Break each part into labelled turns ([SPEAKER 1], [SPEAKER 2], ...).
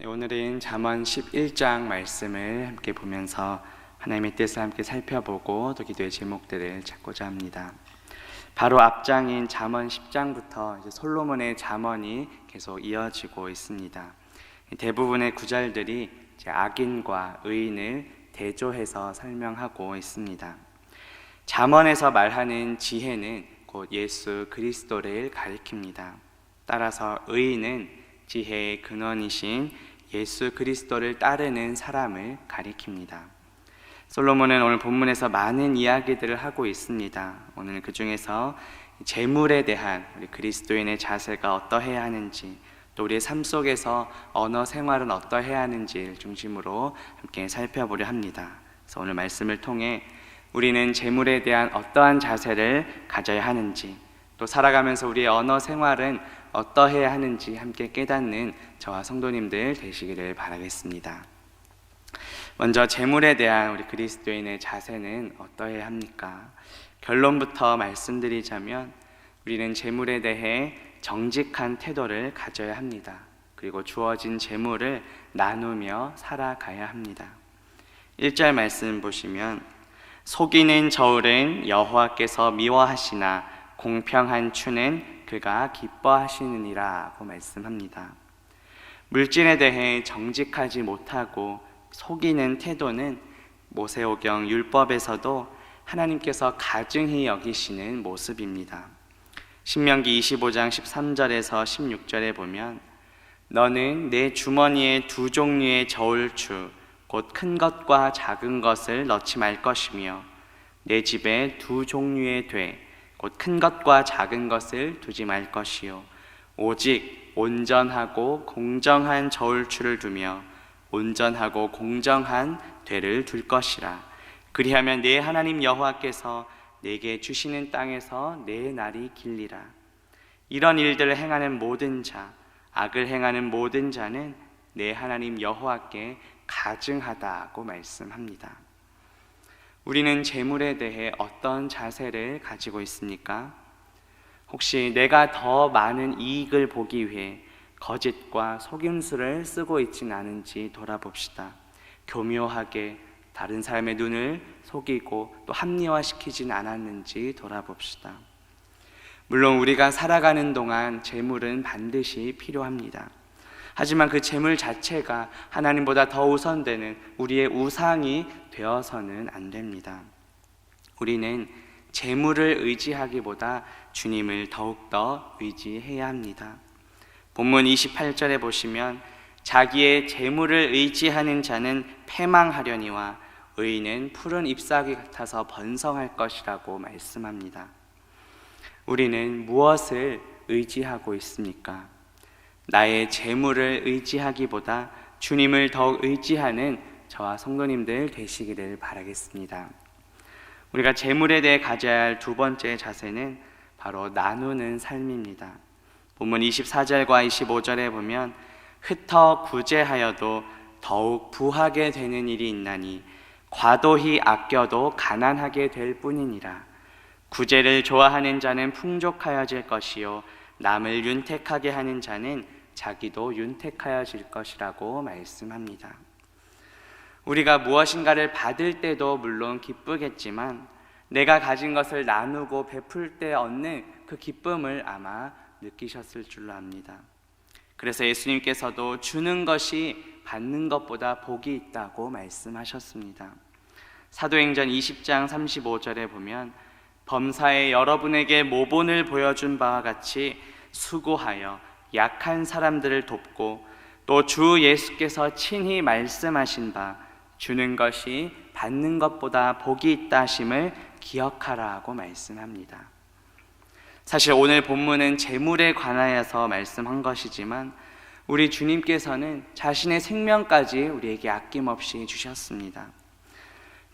[SPEAKER 1] 네, 오늘은 잠언 11장 말씀을 함께 보면서 하나님의 뜻을 함께 살펴보고 또 기도의 제목들을 찾고자 합니다. 바로 앞장인 잠언 10장부터 이제 솔로몬의 잠언이 계속 이어지고 있습니다. 대부분의 구절들이 이제 악인과 의인을 대조해서 설명하고 있습니다. 잠언에서 말하는 지혜는 곧 예수 그리스도를 가리킵니다. 따라서 의인은 지혜의 근원이신 예수 그리스도를 따르는 사람을 가리킵니다. 솔로몬은 오늘 본문에서 많은 이야기들을 하고 있습니다. 오늘 그 중에서 재물에 대한 우리 그리스도인의 자세가 어떠해야 하는지, 또 우리의 삶 속에서 언어 생활은 어떠해야 하는지를 중심으로 함께 살펴보려 합니다. 그래서 오늘 말씀을 통해 우리는 재물에 대한 어떠한 자세를 가져야 하는지, 또 살아가면서 우리의 언어 생활은 어떠해야 하는지 함께 깨닫는 저와 성도님들 되시기를 바라겠습니다. 먼저 재물에 대한 우리 그리스도인의 자세는 어떠해야 합니까? 결론부터 말씀드리자면 우리는 재물에 대해 정직한 태도를 가져야 합니다. 그리고 주어진 재물을 나누며 살아가야 합니다. 1절 말씀 보시면 속이는 저울은 여호와께서 미워하시나 공평한 추는 그가 기뻐하시느니라 고 말씀합니다. 물질에 대해 정직하지 못하고 속이는 태도는 모세오경 율법에서도 하나님께서 가증히 여기시는 모습입니다. 신명기 25장 13절에서 16절에 보면 너는 내 주머니에 두 종류의 저울추 곧 큰 것과 작은 것을 넣지 말 것이며 내 집에 두 종류의 돼 곧 큰 것과 작은 것을 두지 말 것이요 오직 온전하고 공정한 저울추를 두며 온전하고 공정한 되를 둘 것이라. 그리하면 내 하나님 여호와께서 내게 주시는 땅에서 내 날이 길리라. 이런 일들을 행하는 모든 자, 악을 행하는 모든 자는 내 하나님 여호와께 가증하다고 말씀합니다. 우리는 재물에 대해 어떤 자세를 가지고 있습니까? 혹시 내가 더 많은 이익을 보기 위해 거짓과 속임수를 쓰고 있지는 않은지 돌아봅시다. 교묘하게 다른 사람의 눈을 속이고 또 합리화시키진 않았는지 돌아봅시다. 물론 우리가 살아가는 동안 재물은 반드시 필요합니다. 하지만 그 재물 자체가 하나님보다 더 우선되는 우리의 우상이 되어서는 안 됩니다. 우리는 재물을 의지하기보다 주님을 더욱더 의지해야 합니다. 본문 28절에 보시면 자기의 재물을 의지하는 자는 패망하려니와 의인은 푸른 잎사귀 같아서 번성할 것이라고 말씀합니다. 우리는 무엇을 의지하고 있습니까? 나의 재물을 의지하기보다 주님을 더욱 의지하는 저와 성도님들 되시기를 바라겠습니다. 우리가 재물에 대해 가져야 할 두 번째 자세는 바로 나누는 삶입니다. 본문 24절과 25절에 보면 흩어 구제하여도 더욱 부하게 되는 일이 있나니 과도히 아껴도 가난하게 될 뿐이니라. 구제를 좋아하는 자는 풍족하여질 것이요 남을 윤택하게 하는 자는 자기도 윤택하여질 것이라고 말씀합니다. 우리가 무엇인가를 받을 때도 물론 기쁘겠지만 내가 가진 것을 나누고 베풀 때 얻는 그 기쁨을 아마 느끼셨을 줄로 압니다. 그래서 예수님께서도 주는 것이 받는 것보다 복이 있다고 말씀하셨습니다. 사도행전 20장 35절에 보면 범사에 여러분에게 모본을 보여준 바와 같이 수고하여 약한 사람들을 돕고 또 주 예수께서 친히 말씀하신 바 주는 것이 받는 것보다 복이 있다 하심을 기억하라고 말씀합니다. 사실 오늘 본문은 재물에 관하여서 말씀한 것이지만 우리 주님께서는 자신의 생명까지 우리에게 아낌없이 주셨습니다.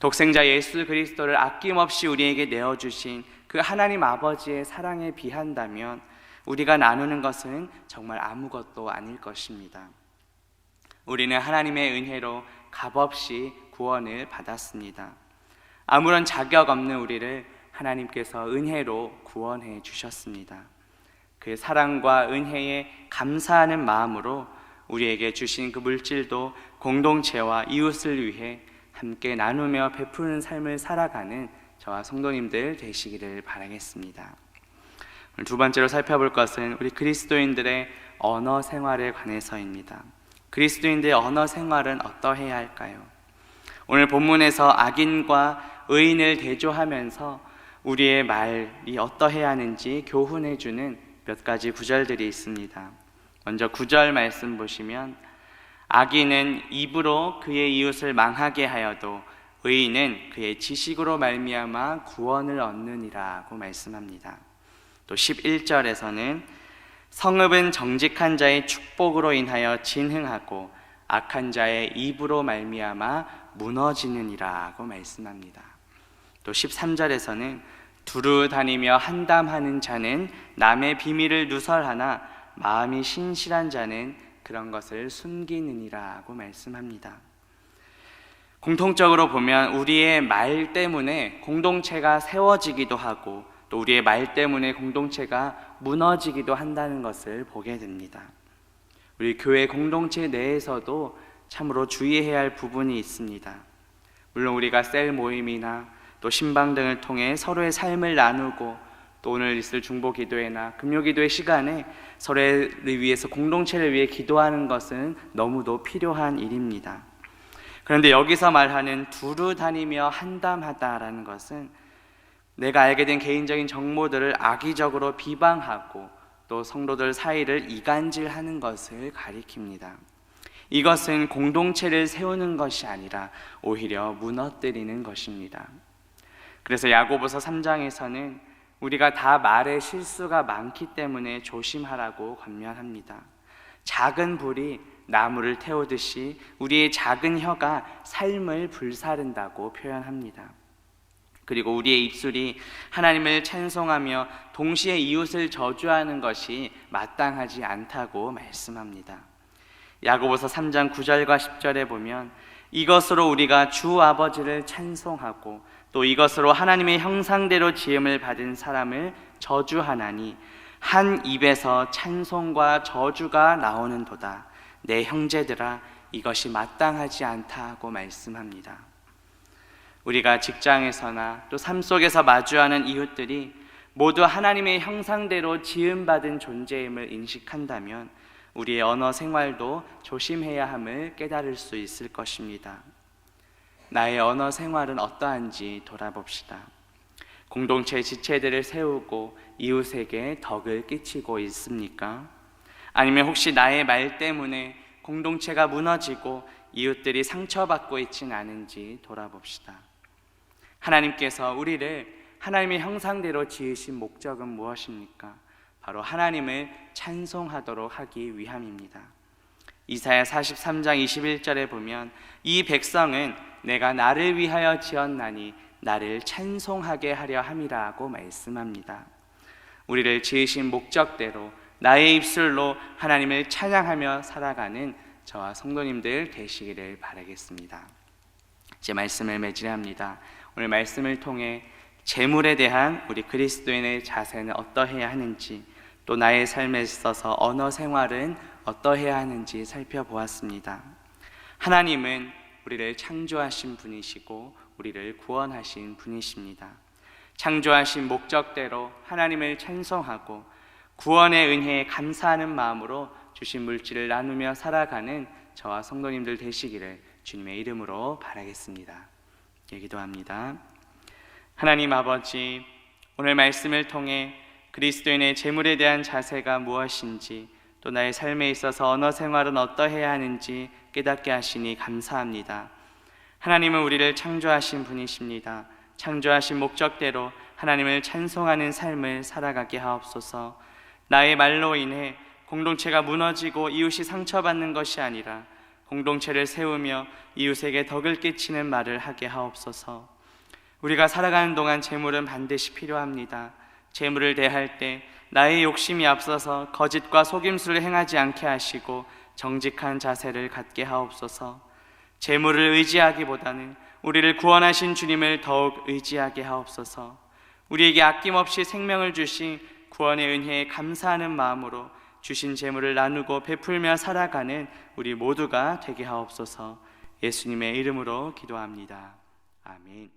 [SPEAKER 1] 독생자 예수 그리스도를 아낌없이 우리에게 내어주신 그 하나님 아버지의 사랑에 비한다면 우리가 나누는 것은 정말 아무것도 아닐 것입니다. 우리는 하나님의 은혜로 값없이 구원을 받았습니다. 아무런 자격 없는 우리를 하나님께서 은혜로 구원해 주셨습니다. 그 사랑과 은혜에 감사하는 마음으로 우리에게 주신 그 물질도 공동체와 이웃을 위해 함께 나누며 베푸는 삶을 살아가는 저와 성도님들 되시기를 바라겠습니다. 오늘 두 번째로 살펴볼 것은 우리 그리스도인들의 언어 생활에 관해서입니다. 그리스도인들의 언어 생활은 어떠해야 할까요? 오늘 본문에서 악인과 의인을 대조하면서 우리의 말이 어떠해야 하는지 교훈해주는 몇 가지 구절들이 있습니다. 먼저 9절 말씀 보시면 악인은 입으로 그의 이웃을 망하게 하여도 의인은 그의 지식으로 말미암아 구원을 얻느니라고 말씀합니다. 또 11절에서는 성읍은 정직한 자의 축복으로 인하여 진흥하고 악한 자의 입으로 말미암아 무너지느니라고 말씀합니다. 또 13절에서는 두루 다니며 한담하는 자는 남의 비밀을 누설하나 마음이 신실한 자는 그런 것을 숨기느니라고 말씀합니다. 공통적으로 보면 우리의 말 때문에 공동체가 세워지기도 하고 또 우리의 말 때문에 공동체가 무너지기도 한다는 것을 보게 됩니다. 우리 교회 공동체 내에서도 참으로 주의해야 할 부분이 있습니다. 물론 우리가 셀 모임이나 또 신방 등을 통해 서로의 삶을 나누고 또 오늘 있을 중보 기도회나 금요 기도회 시간에 서로를 위해서 공동체를 위해 기도하는 것은 너무도 필요한 일입니다. 그런데 여기서 말하는 두루 다니며 한담하다라는 것은 내가 알게 된 개인적인 정보들을 악의적으로 비방하고 또 성도들 사이를 이간질하는 것을 가리킵니다. 이것은 공동체를 세우는 것이 아니라 오히려 무너뜨리는 것입니다. 그래서 야고보서 3장에서는 우리가 다 말에 실수가 많기 때문에 조심하라고 권면합니다. 작은 불이 나무를 태우듯이 우리의 작은 혀가 삶을 불사른다고 표현합니다. 그리고 우리의 입술이 하나님을 찬송하며 동시에 이웃을 저주하는 것이 마땅하지 않다고 말씀합니다. 야고보서 3장 9절과 10절에 보면 이것으로 우리가 주 아버지를 찬송하고 또 이것으로 하나님의 형상대로 지음을 받은 사람을 저주하나니 한 입에서 찬송과 저주가 나오는도다. 내 형제들아 이것이 마땅하지 않다고 말씀합니다. 우리가 직장에서나 또 삶 속에서 마주하는 이웃들이 모두 하나님의 형상대로 지음받은 존재임을 인식한다면 우리의 언어 생활도 조심해야 함을 깨달을 수 있을 것입니다. 나의 언어 생활은 어떠한지 돌아봅시다. 공동체 지체들을 세우고 이웃에게 덕을 끼치고 있습니까? 아니면 혹시 나의 말 때문에 공동체가 무너지고 이웃들이 상처받고 있진 않은지 돌아봅시다. 하나님께서 우리를 하나님의 형상대로 지으신 목적은 무엇입니까? 바로 하나님을 찬송하도록 하기 위함입니다. 이사야 43장 21절에 보면 이 백성은 내가 나를 위하여 지었나니 나를 찬송하게 하려 함이라고 말씀합니다. 우리를 지으신 목적대로 나의 입술로 하나님을 찬양하며 살아가는 저와 성도님들 되시기를 바라겠습니다. 이제 말씀을 맺으려합니다. 오늘 말씀을 통해 재물에 대한 우리 그리스도인의 자세는 어떠해야 하는지 또 나의 삶에 있어서 언어 생활은 어떠해야 하는지 살펴보았습니다. 하나님은 우리를 창조하신 분이시고 우리를 구원하신 분이십니다. 창조하신 목적대로 하나님을 찬송하고 구원의 은혜에 감사하는 마음으로 주신 물질을 나누며 살아가는 저와 성도님들 되시기를 주님의 이름으로 바라겠습니다. 기도합니다. 하나님 아버지, 오늘 말씀을 통해 그리스도인의 재물에 대한 자세가 무엇인지 또 나의 삶에 있어서 언어 생활은 어떠해야 하는지 깨닫게 하시니 감사합니다. 하나님은 우리를 창조하신 분이십니다. 창조하신 목적대로 하나님을 찬송하는 삶을 살아가게 하옵소서. 나의 말로 인해 공동체가 무너지고 이웃이 상처받는 것이 아니라 공동체를 세우며 이웃에게 덕을 끼치는 말을 하게 하옵소서. 우리가 살아가는 동안 재물은 반드시 필요합니다. 재물을 대할 때 나의 욕심이 앞서서 거짓과 속임수를 행하지 않게 하시고 정직한 자세를 갖게 하옵소서. 재물을 의지하기보다는 우리를 구원하신 주님을 더욱 의지하게 하옵소서. 우리에게 아낌없이 생명을 주신 구원의 은혜에 감사하는 마음으로 주신 재물을 나누고 베풀며 살아가는 우리 모두가 되게 하옵소서. 예수님의 이름으로 기도합니다. 아멘.